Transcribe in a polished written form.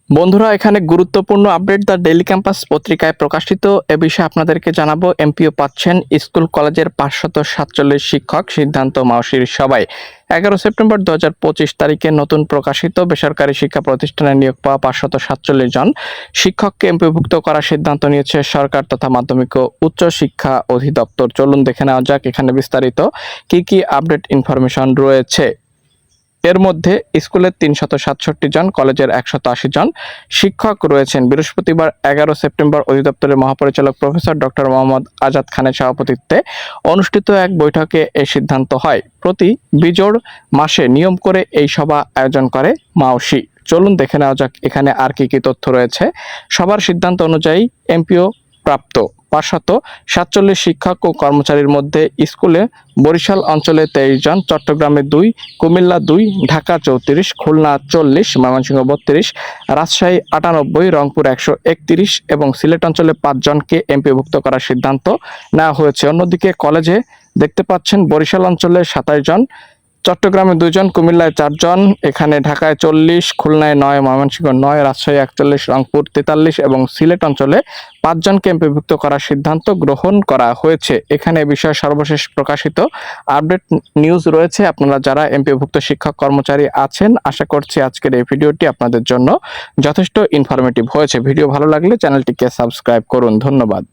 বন্ধুরা, এখানে গুরুত্বপূর্ণ আপডেট দ্য ডেইলি ক্যাম্পাস পত্রিকায় প্রকাশিত এ বিষয়ে আপনাদেরকে জানাবো। এমপিও পাচ্ছেন স্কুল কলেজের 547 শিক্ষক, সিদ্ধান্ত মাউশির সবাই। 11 সেপ্টেম্বর 2025 তারিখে নতুন প্রকাশিত বেসরকারি শিক্ষা প্রতিষ্ঠানে নিয়োগ পাওয়া 547 জন শিক্ষককে এমপিওভুক্ত করার সিদ্ধান্ত নিয়েছে সরকার তথা মাধ্যমিক ও উচ্চ শিক্ষা অধিদপ্তর। চলুন দেখে নেওয়া যাক এখানে বিস্তারিত কি কি আপডেট ইনফরমেশন রয়েছে। এর মধ্যে স্কুলের 367 জন, কলেজের 180 জন শিক্ষক রয়েছেন। বৃহস্পতিবার 11 সেপ্টেম্বর অধিদপ্তরের মহাপরিচালক প্রফেসর ডক্টর মোহাম্মদ আজাদ খানের সভাপতিত্বে অনুষ্ঠিত এক বৈঠকে এই সিদ্ধান্ত হয়। প্রতি বিজোড় মাসে নিয়ম করে এই সভা আয়োজন করে মাউশি। চলুন দেখে নেওয়া যাক এখানে আর কি কি তথ্য রয়েছে। সবার সিদ্ধান্ত অনুযায়ী এমপিও প্রাপ্ত 547 শিক্ষক ও কর্মচারীর মধ্যে স্কুলে বরিশাল অঞ্চলে 23 জন, চট্টগ্রামে 2, কুমিল্লা 2, ঢাকা 34, খুলনা 40, ময়মনসিংহ 32, রাজশাহী 98, রংপুর 131 এবং সিলেট অঞ্চলে 5 জনকে এমপিভুক্ত করার সিদ্ধান্ত নেওয়া হয়েছে। অন্যদিকে কলেজে দেখতে পাচ্ছেন বরিশাল অঞ্চলে 27 জন, চট্টগ্রামে 2 জন, কুমিল্লায় 4 জন, এখানে ঢাকায় 40, খুলনায় 9, ময়মনসিংহ 9, রাজশাহী 41, রংপুর 43 এবং সিলেট অঞ্চলে 5 জনকে এমপিভুক্ত করার সিদ্ধান্ত গ্রহণ করা হয়েছে। এখানে বিষয়ে সর্বশেষ প্রকাশিত আপডেট নিউজ রয়েছে। আপনারা যারা এমপিভুক্ত শিক্ষক কর্মচারী আছেন, আশা করছি আজকের এই ভিডিওটি আপনাদের জন্য যথেষ্ট ইনফরমেটিভ হয়েছে। ভিডিও ভালো লাগলে চ্যানেলটিকে সাবস্ক্রাইব করুন। ধন্যবাদ।